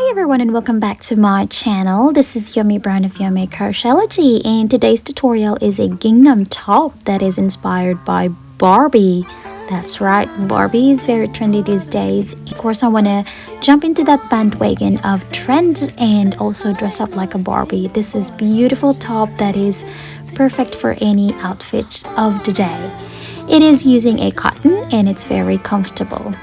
Hi everyone and welcome back to my channel. This is Yummy Brown of Yommycrochetlogy, and today's tutorial is a gingham top that is inspired by Barbie. That's right, Barbie is very trendy these days. Of course, I want to jump into that bandwagon of trend and also dress up like a Barbie. This is beautiful top that is perfect for any outfit of the day. It is using a cotton and it's very comfortable.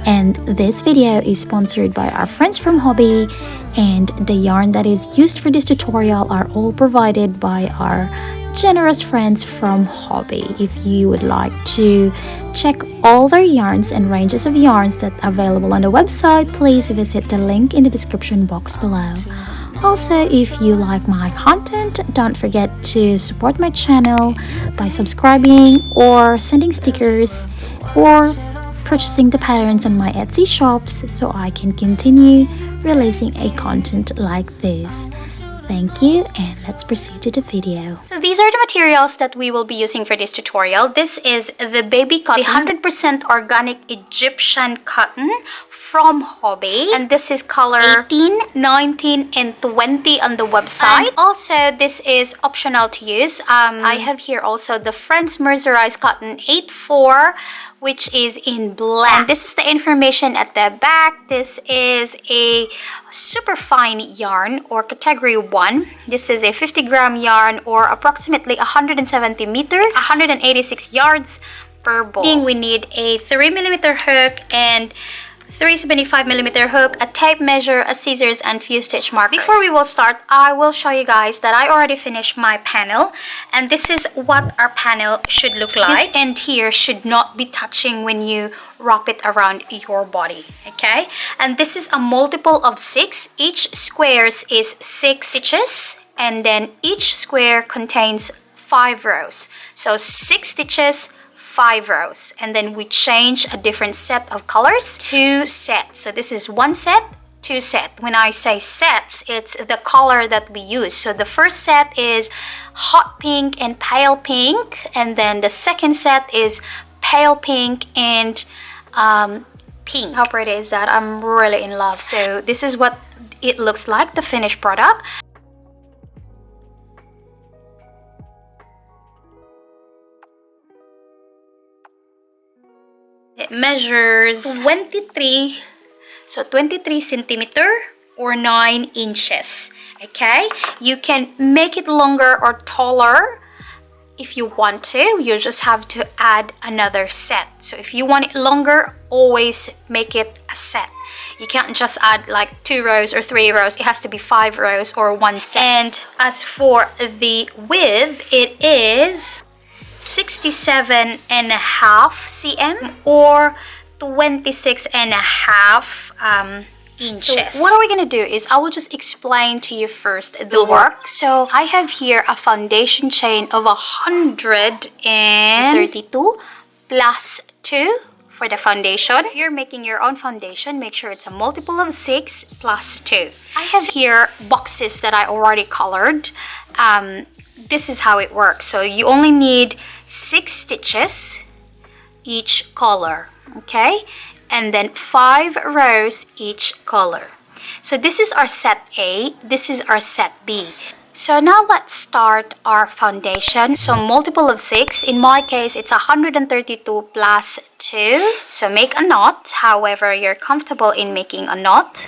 And this video is sponsored by our friends from Hobbii, and the yarn that is used for this tutorial are all provided by our generous friends from Hobbii. If you would like to check all their yarns and ranges of yarns that are available on the website, please visit the link in the description box below. Also, if you like my content, don't forget to support my channel by subscribing or sending stickers or purchasing the patterns on my Etsy shops so I can continue releasing a content like this. Thank you, and let's proceed to the video. So these are the materials that we will be using for this tutorial. This is the baby cotton, the 100% organic Egyptian cotton from Hobbii. And this is color 18, 19, and 20 on the website. And also, this is optional to use. I have here also the French mercerized cotton 8-4, which is in black. And this is the information at the back. This is a super fine yarn or category 1. This is a 50-gram yarn or approximately 170 meters, 186 yards per ball. We need a 3mm hook and 375mm hook, a tape measure, a scissors, and few stitch markers. Before we will start, I will show you guys that I already finished my panel, and this is what our panel should look like. This end here should not be touching when you wrap it around your body, okay? And this is a multiple of 6. Each squares is 6 stitches, and then each square contains 5 rows. So 6 stitches, 5 rows, and then we change a different set of colors. 2 sets. So this is 1 set, 2 set. When I say sets, it's the color that we use. So the first set is hot pink and pale pink, and then the second set is pale pink and pink. How pretty is that? I'm really in love. So this is what it looks like, the finished product. It measures 23, so 23 centimeter or 9 inches. Okay, you can make it longer or taller if you want to. You just have to add another set. So if you want it longer, always make it a set. You can't just add like 2 rows or 3 rows. It has to be 5 rows or 1 set. And as for the width, it is 67.5 cm or 26.5 inches. So what are we gonna do is I will just explain to you first the work. So I have here a foundation chain of 132 plus 2 for the foundation. If you're making your own foundation, make sure it's a multiple of 6 plus 2. I have here boxes that I already colored. This is how it works. So you only need 6 stitches each color, okay, and then 5 rows each color. So this is our set A, this is our set B. So now let's start our foundation. So multiple of 6, in my case it's 132 plus 2. So make a knot however you're comfortable in making a knot.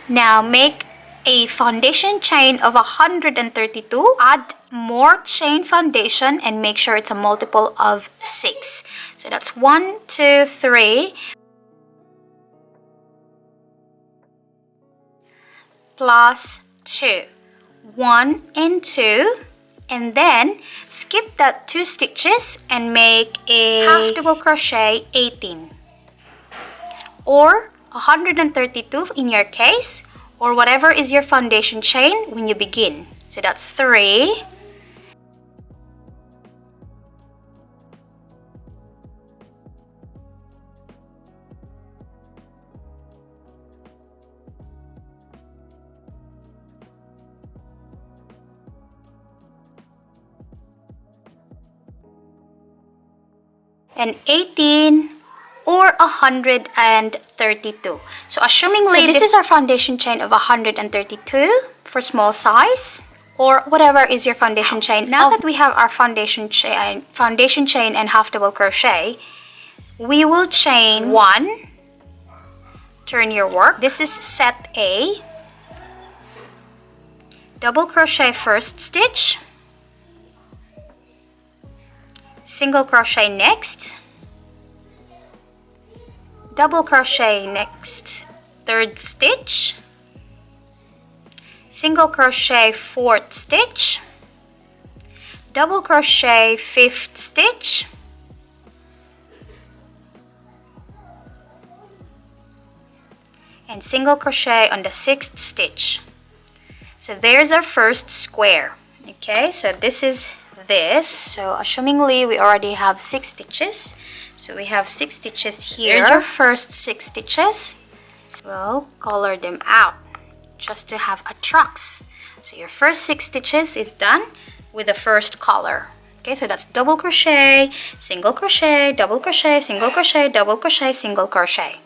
Now make a foundation chain of 132, add more chain foundation and make sure it's a multiple of 6. So that's 1, 2, 3 plus 2, 1 and 2, and then skip that 2 stitches and make a half double crochet 18 or 132 in your case, or whatever is your foundation chain when you begin. So that's 3, and 18 or 132. 132. So assumingly this is our foundation chain of 132 for small size, or whatever is your foundation chain. Now that we have our foundation chain and half double crochet, we will chain 1, turn your work. This is set A. Double crochet first stitch, single crochet next, double crochet next third stitch, single crochet fourth stitch, double crochet fifth stitch, and single crochet on the sixth stitch. So there's our first square. Okay, so this is this. So assumingly we already have 6 stitches. So we have 6 stitches here. Here's our first 6 stitches. So we'll color them out just to have a tracks. So your first 6 stitches is done with the first color. Okay, so that's double crochet, single crochet, double crochet, single crochet, double crochet, single crochet.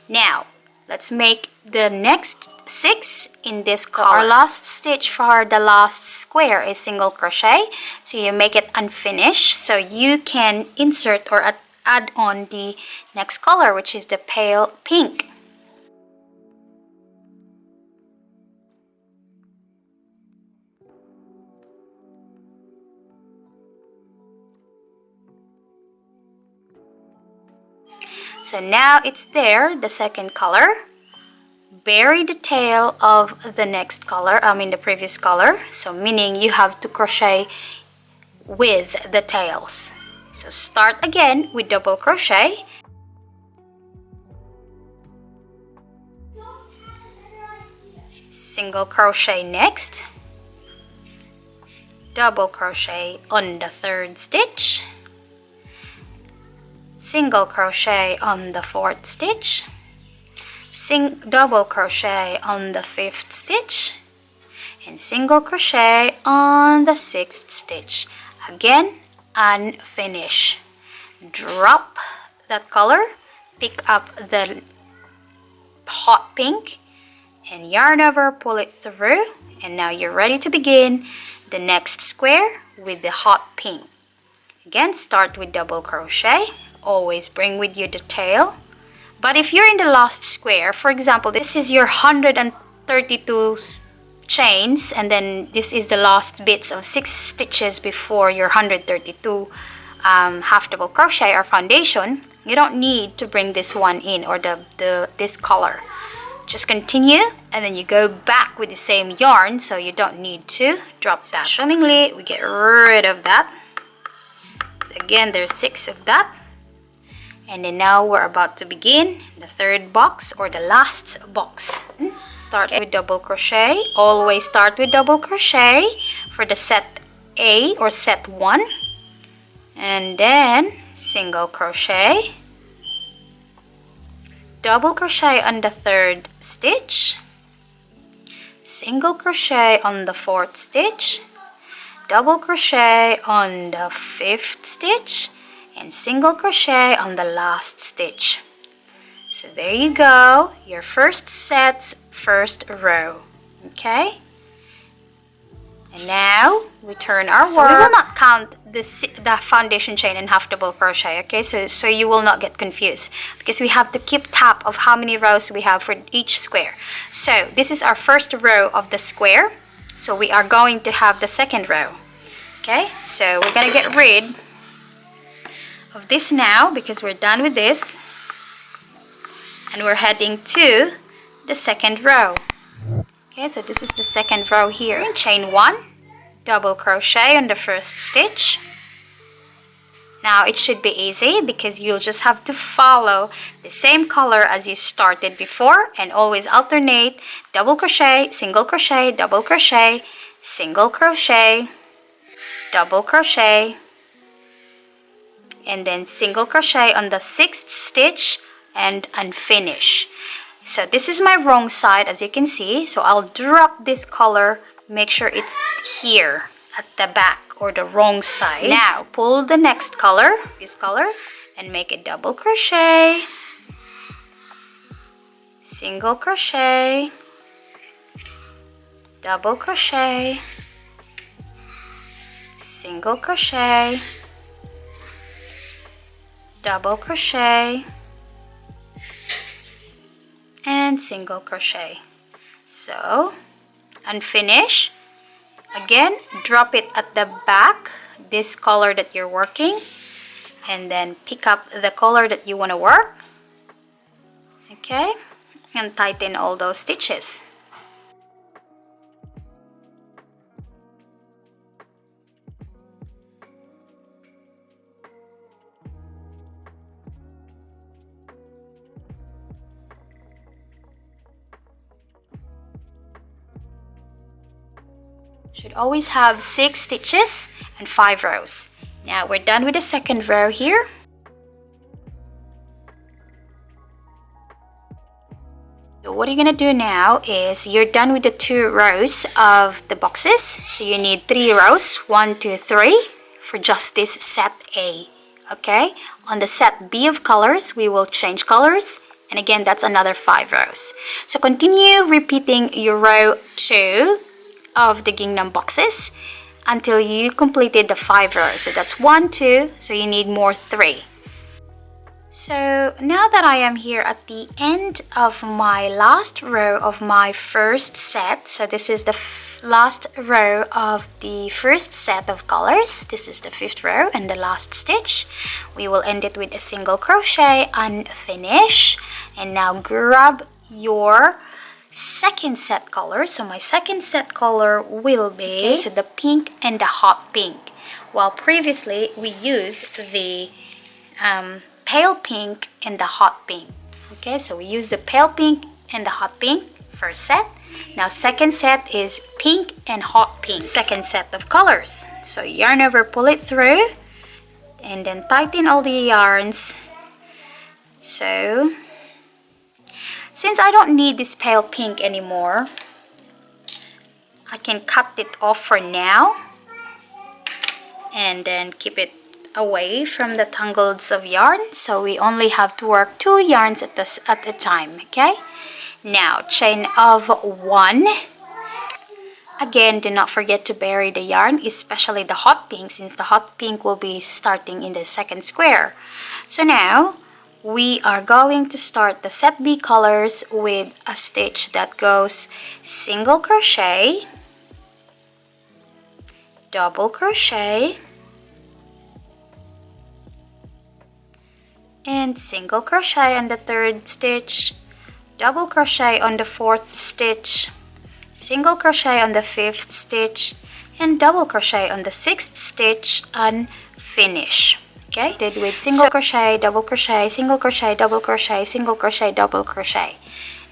Now let's make the next 6 in this color. Our last stitch for the last square is single crochet. So you make it unfinished so you can insert or add on the next color, which is the pale pink. So now it's there, the second color. Bury the tail of the next color, the previous color. So meaning you have to crochet with the tails. So start again with double crochet. Single crochet next. Double crochet on the third stitch. Single crochet on the fourth stitch, double crochet on the fifth stitch, and single crochet on the sixth stitch. Again, unfinish. Drop that color, pick up the hot pink, and yarn over, pull it through, and now you're ready to begin the next square with the hot pink. Again, start with double crochet. Always bring with you the tail. But if you're in the last square, for example, this is your 132 chains, and then this is the last bits of 6 stitches before your 132 half double crochet or foundation, you don't need to bring this one in, or this color. Just continue, and then you go back with the same yarn, so you don't need to drop that. Assumingly, we get rid of that. So again, there's 6 of that. And then now we're about to begin the third box, or the last box. Start with double crochet. Always start with double crochet for the set A or set 1. And then single crochet. Double crochet on the third stitch. Single crochet on the fourth stitch. Double crochet on the fifth stitch. And single crochet on the last stitch. So there you go, your first set's first row. Okay, and now we turn our work. So we will not count the foundation chain and half double crochet. Okay, so you will not get confused, because we have to keep tab of how many rows we have for each square. So this is our first row of the square, so we are going to have the second row. Okay, so we're gonna get rid of this now, because we're done with this, and we're heading to the second row. Okay, so this is the second row here. Chain 1, double crochet on the first stitch. Now it should be easy, because you'll just have to follow the same color as you started before, and always alternate double crochet, single crochet, double crochet, single crochet, double crochet, and then single crochet on the 6th stitch and unfinish. So this is my wrong side, as you can see, so I'll drop this color, make sure it's here at the back, or the wrong side. Now pull the next color, this color, and make a double crochet, single crochet, double crochet, single crochet, double crochet, and single crochet. So, and finish. Again, drop it at the back, this color that you're working, and then pick up the color that you want to work. Okay, and tighten all those stitches. Should always have 6 stitches and 5 rows. Now we're done with the second row here. So what you're gonna do now is you're done with the 2 rows of the boxes. So you need 3 rows, 1, 2, 3 for just this set A. Okay, on the set B of colors, we will change colors. And again, that's another 5 rows. So continue repeating your row 2 of the gingham boxes until you completed the 5 rows. So that's 1, 2, so you need more 3. So now that I am here at the end of my last row of my first set, so this is the last row of the first set of colors, this is the 5th row and the last stitch, we will end it with a single crochet and finish. And now grab your second set color. So my second set color will be so the pink and the hot pink, while previously we used the pale pink and the hot pink. Okay, so we use the pale pink and the hot pink first set. Now second set is pink and hot pink, second set of colors. So yarn over, pull it through, and then tighten all the yarns. So since I don't need this pale pink anymore, I can cut it off for now and then keep it away from the tangles of yarn. So we only have to work 2 yarns at a time. Okay, now chain of 1. Again, do not forget to bury the yarn, especially the hot pink, since the hot pink will be starting in the second square. So now we are going to start the set B colors with a stitch that goes single crochet, double crochet, and single crochet on the 3rd stitch, double crochet on the 4th stitch, single crochet on the 5th stitch, and double crochet on the 6th stitch and finish. Okay, did with single crochet, double crochet, single crochet, double crochet, single crochet, double crochet.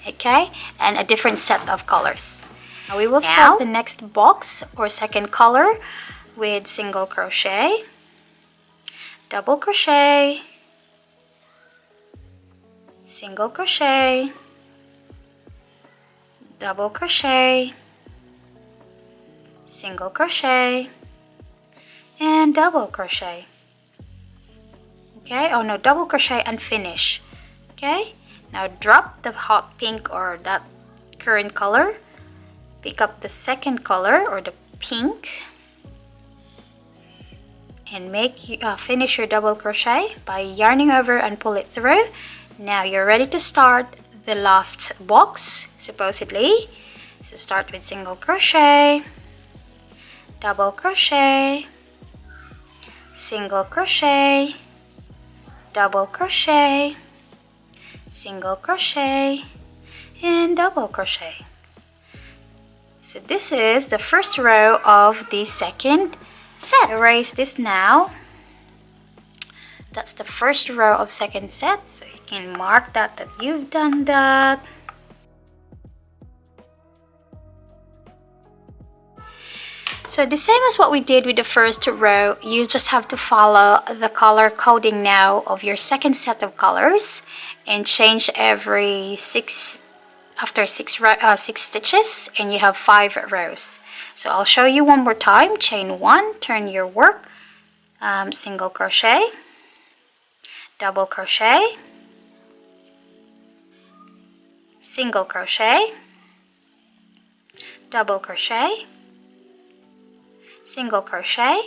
Okay, and a different set of colors. Now we will start the next box or second color with single crochet, double crochet, single crochet, double crochet, single crochet, and double crochet. Okay, oh no, double crochet and finish. Okay, now drop the hot pink or that current color, pick up the second color or the pink, and finish your double crochet by yarning over and pull it through. Now you're ready to start the last box, supposedly. So start with single crochet, double crochet, single crochet, double crochet, single crochet, and double crochet. So this is the first row of the second set. Erase this now. That's the first row of second set, so you can mark that you've done that. So the same as what we did with the first row, you just have to follow the color coding now of your second set of colors and change every 6 after 6 stitches, and you have 5 rows. So I'll show you one more time. Chain 1, turn your work, single crochet, double crochet, single crochet, double crochet, single crochet,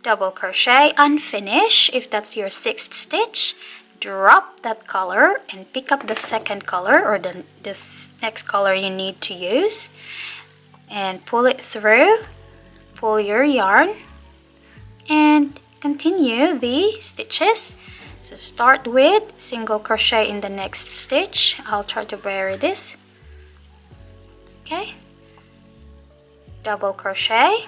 double crochet, unfinish if that's your 6th stitch. Drop that color and pick up the second color or this next color you need to use, and pull it through, pull your yarn, and continue the stitches. So start with single crochet in the next stitch. I'll try to bury this. Okay, double crochet,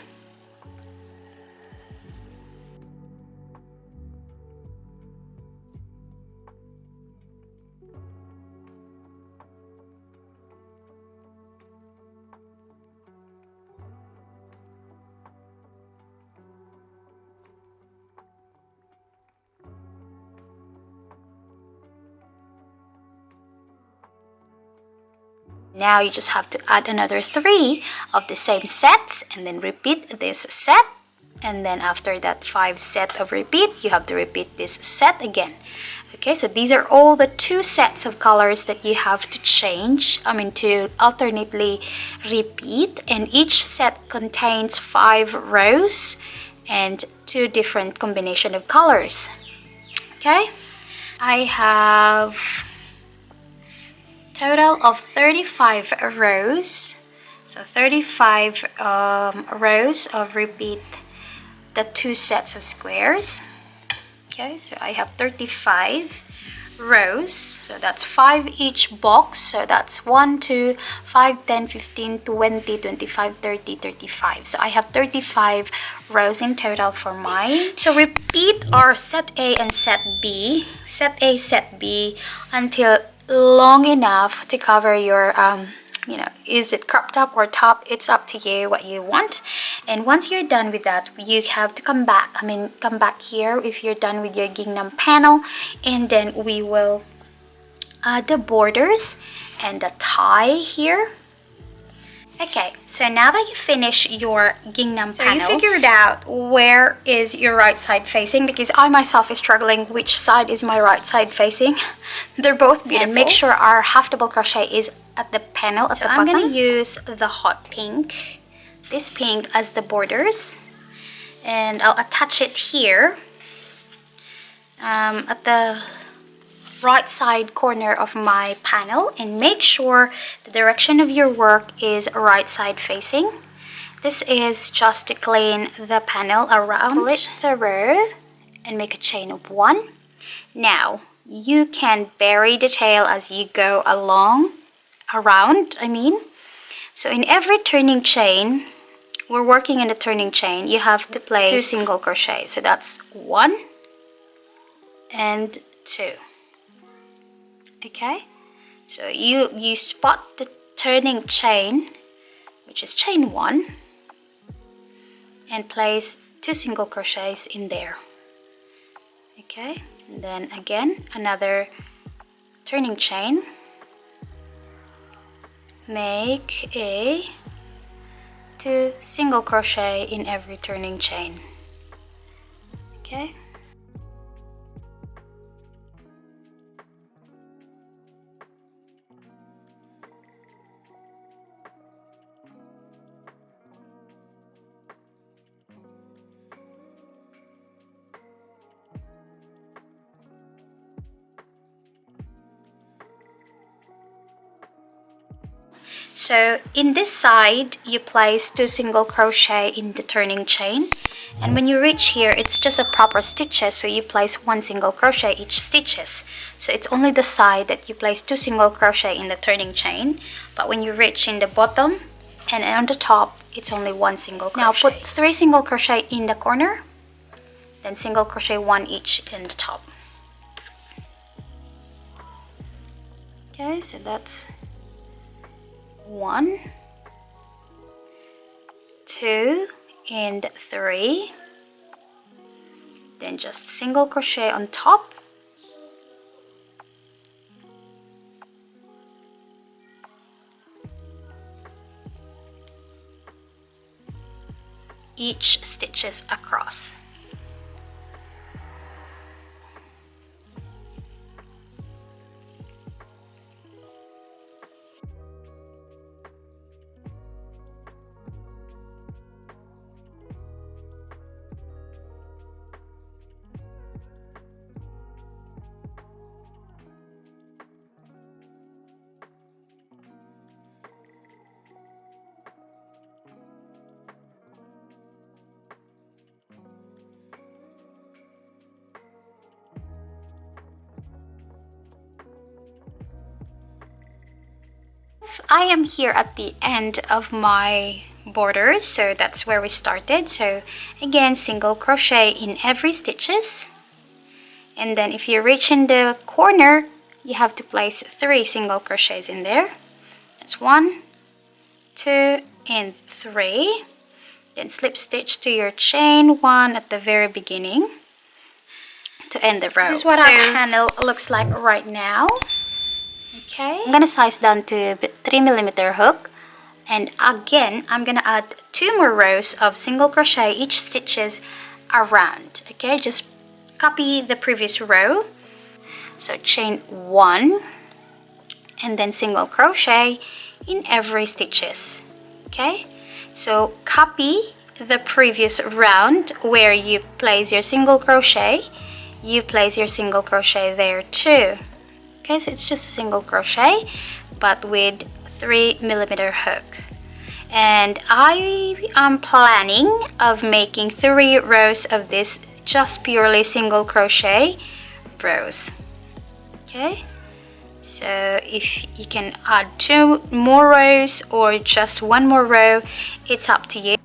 now you just have to add another 3 of the same sets and then repeat this set, and then after that 5 set of repeat you have to repeat this set again. Okay, so these are all the 2 sets of colors that you have to change, to alternately repeat, and each set contains 5 rows and 2 different combination of colors. Okay, I have total of 35 rows, so 35 rows of repeat the 2 sets of squares. Okay, so I have 35 rows, so that's 5 each box, so that's 1, 2, 5, 10, 15, 20, 25, 30, 35. So I have 35 rows in total for mine. So repeat our set A and set B, set B until long enough to cover your is it crop top or top, it's up to you what you want. And once you're done with that, you have to come back here if you're done with your gingham panel, and then we will add the borders and the tie here. Okay, so now that you finish your gingham panel, you figured out where is your right side facing, because I myself is struggling which side is my right side facing. They're both beautiful. And make sure our half double crochet is at the panel at the bottom. I'm going to use the hot pink, this pink as the borders, and I'll attach it here at the right side corner of my panel, and make sure the direction of your work is right side facing. This is just to clean the panel around. Pull it through and make a chain of 1. Now you can bury the tail as you go around. So in every turning chain, we're working in the turning chain, you have to place 2 single crochet. So that's 1 and 2. Okay, so you spot the turning chain, which is chain 1, and place 2 single crochets in there. Okay, and then again another turning chain, make a 2 single crochet in every turning chain. Okay, so in this side you place 2 single crochet in the turning chain, and when you reach here it's just a proper stitches, so you place 1 single crochet each stitches. So it's only the side that you place 2 single crochet in the turning chain, but when you reach in the bottom and on the top it's only 1 single crochet. Now put 3 single crochet in the corner, then single crochet 1 each in the top. Okay, so that's 1, 2, and 3. Then just single crochet on top. Each stitches across. I am here at the end of my borders, so that's where we started. So again, single crochet in every stitches, and then if you reach in the corner, you have to place 3 single crochets in there. That's 1, 2, and 3. Then slip stitch to your chain 1 at the very beginning to end the row. This is what our panel looks like right now. Okay, I'm gonna size down to 3mm hook, and again I'm gonna add 2 more rows of single crochet each stitches around. Okay, just copy the previous row. So chain 1 and then single crochet in every stitches. Okay, so copy the previous round where you place your single crochet, you place your single crochet there too. Okay, so it's just a single crochet but with 3mm hook, and I am planning of making 3 rows of this just purely single crochet rows. Okay, so if you can add 2 more rows or just 1 more row, it's up to you.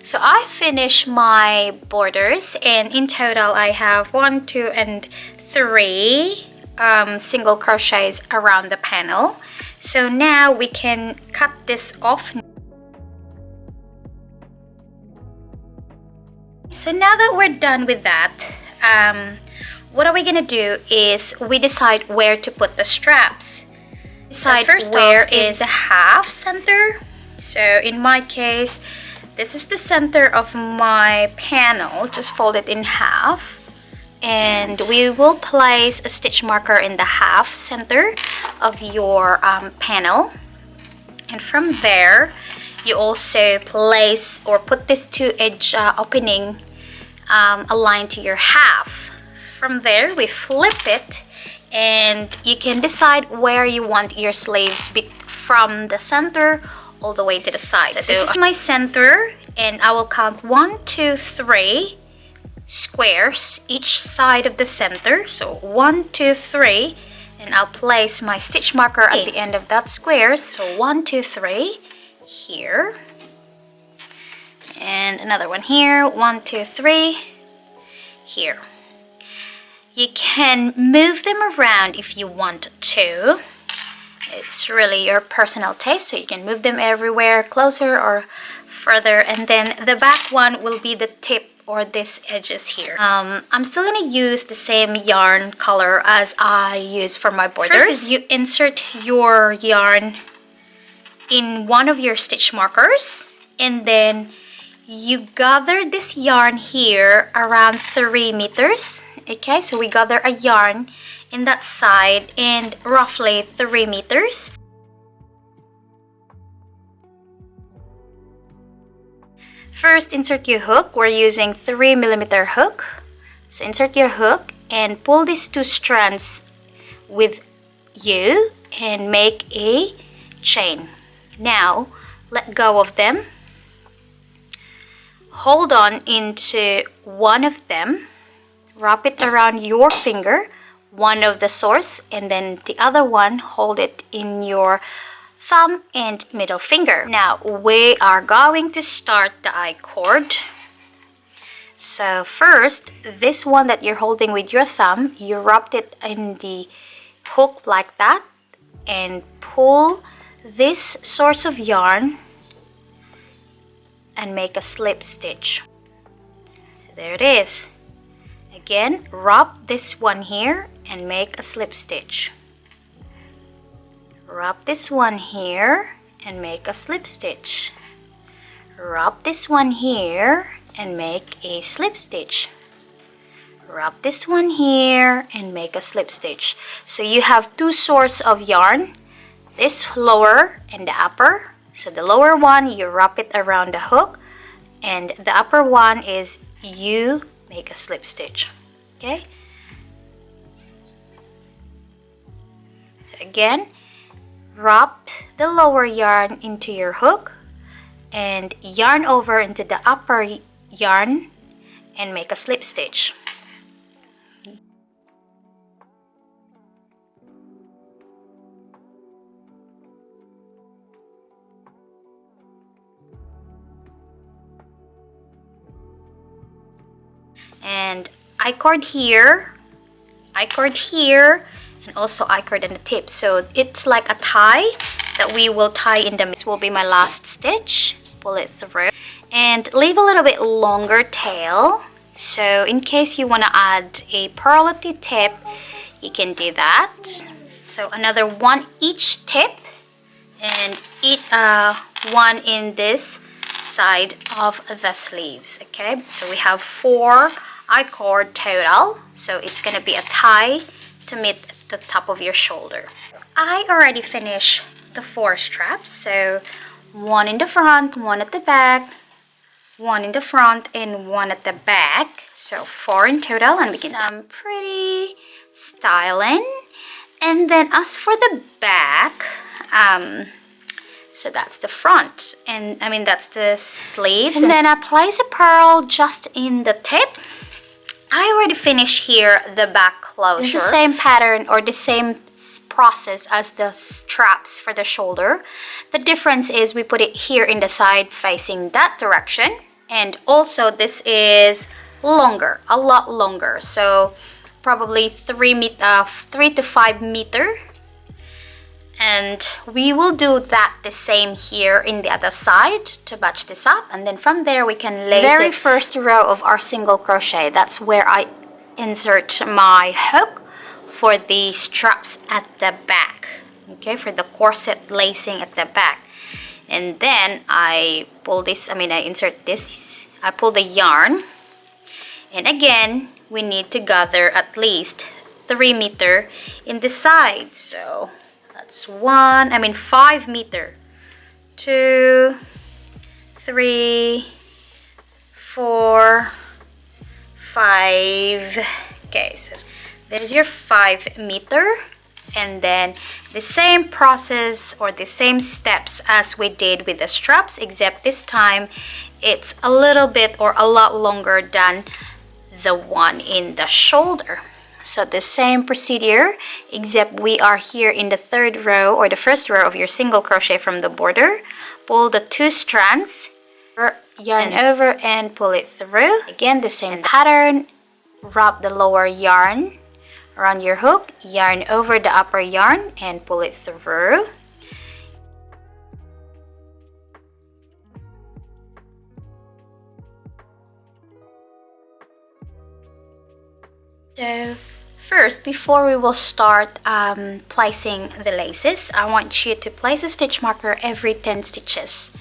So I finished my borders, and in total I have 1, 2, and 3 single crochets around the panel. So now we can cut this off. So now that we're done with that, what are we gonna do is we decide where to put the straps. Decide so first where is the half center. So in my case, this is the center of my panel. Just fold it in half, and we will place a stitch marker in the half center of your panel, and from there you also place or put this 2-edge opening aligned to your half. From there we flip it, and you can decide where you want your sleeves from the center all the way to the side. So this is my center, and I will count 1, 2, 3 squares each side of the center. So 1, 2, 3, and I'll place my stitch marker at the end of that square. So 1, 2, 3 here, and another one here, 1, 2, 3 here. You can move them around if you want to. It's really your personal taste, so you can move them everywhere, closer or further. And then the back one will be the tip or these edges here. I'm still gonna use the same yarn color as I use for my borders. First is you insert your yarn in one of your stitch markers, and then you gather this yarn here around 3 meters. Okay, so we gather a yarn in that side and roughly 3 meters. First, insert your hook. We're using 3mm hook. So insert your hook and pull these 2 strands with you and make a chain. Now let go of them. Hold on into one of them. Wrap it around your finger, one of the source, and then the other one hold it in your thumb and middle finger. Now we are going to start the I cord. So first, this one that you're holding with your thumb, you wrapped it in the hook like that and pull this source of yarn and make a slip stitch. So there it is. Again, wrap this one here and make a slip stitch. Wrap this one here and make a slip stitch. Wrap this one here and make a slip stitch. Wrap this one here and make a slip stitch. So you have 2 sources of yarn, this lower and the upper. So the lower one, you wrap it around the hook, and the upper one is you make a slip stitch. Okay, so again, wrap the lower yarn into your hook and yarn over into the upper yarn and make a slip stitch. And I-cord here, and also I-cord on the tip. So it's like a tie that we will tie in the middle. This will be my last stitch. Pull it through and leave a little bit longer tail. So in case you want to add a pearl at the tip, you can do that. So another one each tip, and one in this side of the sleeves. Okay, so we have 4 I-cord total, so it's gonna be a tie to meet the top of your shoulder. I already finished the 4 straps, so 1 in the front, 1 at the back, 1 in the front, and 1 at the back, so 4 in total. And we can some pretty styling. And then as for the back, so that's the front, and I mean that's the sleeves. And then I place a pearl just in the tip. I already finished here the back closure. It's the same pattern or the same process as the straps for the shoulder. The difference is we put it here in the side facing that direction, and also this is longer, a lot longer, so probably 3 to 5 meter. And we will do that the same here in the other side to match this up, and then from there we can lace very first row of our single crochet. That's where I insert my hook for the straps at the back, okay, for the corset lacing at the back. And then I pull this, I insert this, I pull the yarn, and again we need to gather at least 3 meter in the side. So that's 5 meter, 2, 3, 4, 5. Okay, so there's your 5 meter, and then the same process or the same steps as we did with the straps, except this time it's a little bit or a lot longer than the one in the shoulder. So the same procedure, except we are here in the 3rd row or the 1st row of your single crochet from the border. Pull the 2 strands, yarn over and pull it through. Again, the same pattern. Wrap the lower yarn around your hook, yarn over the upper yarn and pull it through. So first, before we will start placing the laces, I want you to place a stitch marker every 10 stitches.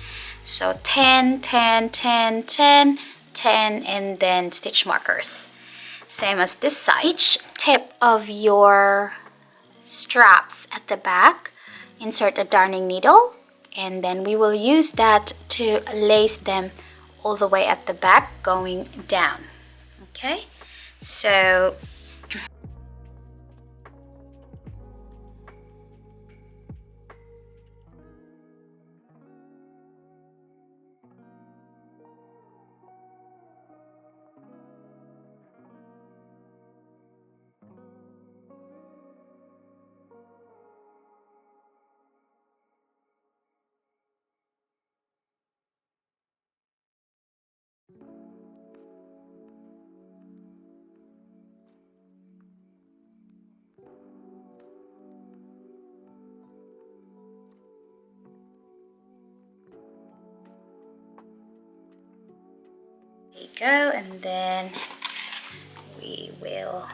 So 10, 10, 10, 10, 10, and then stitch markers. Same as this side. Each tip of your straps at the back, insert a darning needle, and then we will use that to lace them all the way at the back going down. Okay, so there you go, and then we will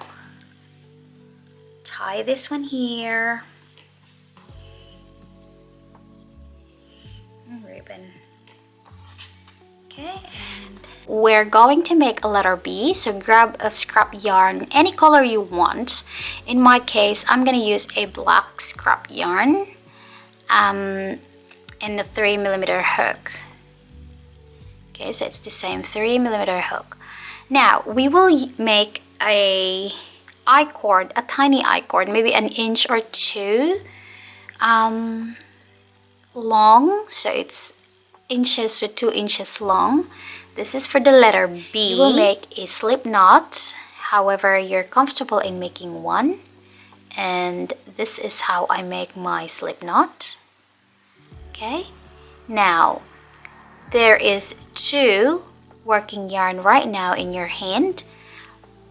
tie this one here. Ribbon. Okay, and we're going to make a letter B, so grab a scrap yarn, any color you want. In my case, I'm gonna use a black scrap yarn and a 3mm hook. Okay, so it's the same 3mm hook. Now we will make a I-cord, a tiny I-cord, maybe 1 inch or 2 long, so it's inches to 2 inches long. This is for the letter B. You will make a slip knot, however you're comfortable in making one. And this is how I make my slip knot. Okay, now there is 2 working yarn right now in your hand.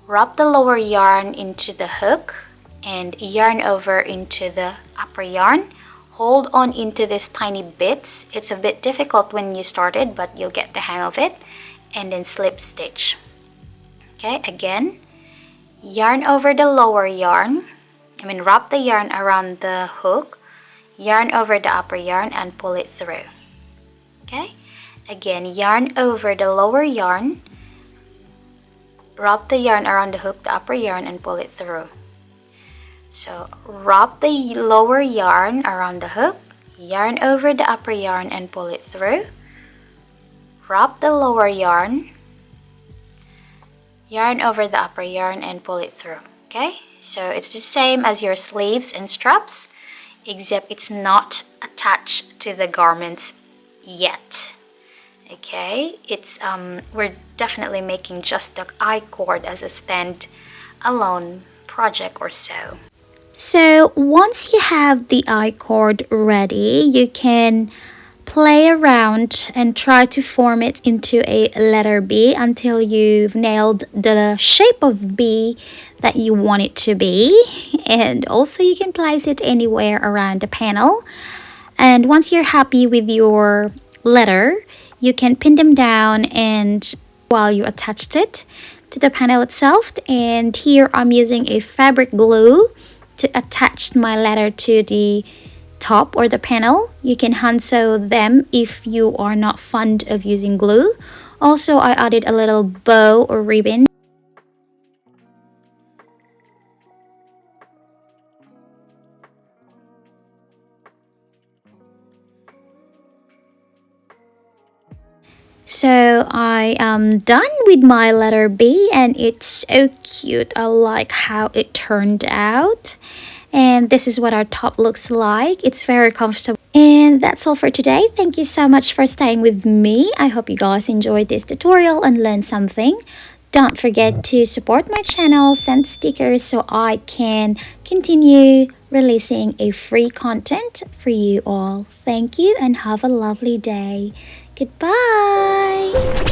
Wrap the lower yarn into the hook and yarn over into the upper yarn. Hold on into these tiny bits. It's a bit difficult when you started, but you'll get the hang of it. And then slip stitch. Okay, again, yarn over the lower yarn. Wrap the yarn around the hook, yarn over the upper yarn and pull it through. Okay, again, yarn over the lower yarn, wrap the yarn around the hook, the upper yarn, and pull it through. So wrap the lower yarn around the hook, yarn over the upper yarn and pull it through. Wrap the lower yarn, yarn over the upper yarn and pull it through. Okay, so it's the same as your sleeves and straps, except it's not attached to the garments yet. Okay, it's we're definitely making just the I-cord as a stand-alone project or so. So once you have the I-cord ready, you can play around and try to form it into a letter B until you've nailed the shape of B that you want it to be. And also you can place it anywhere around the panel. And once you're happy with your letter, you can pin them down and while you attached it to the panel itself. And here I'm using a fabric glue to attach my letter to the top or the panel. You can hand sew them if you are not fond of using glue. Also, I added a little bow or ribbon. So I am done with my letter B and it's so cute. I like how it turned out. And this is what our top looks like. It's very comfortable. And that's all for today. Thank you so much for staying with me. I hope you guys enjoyed this tutorial and learned something. Don't forget to support my channel, send stickers so I can continue releasing a free content for you all. Thank you and have a lovely day. Goodbye.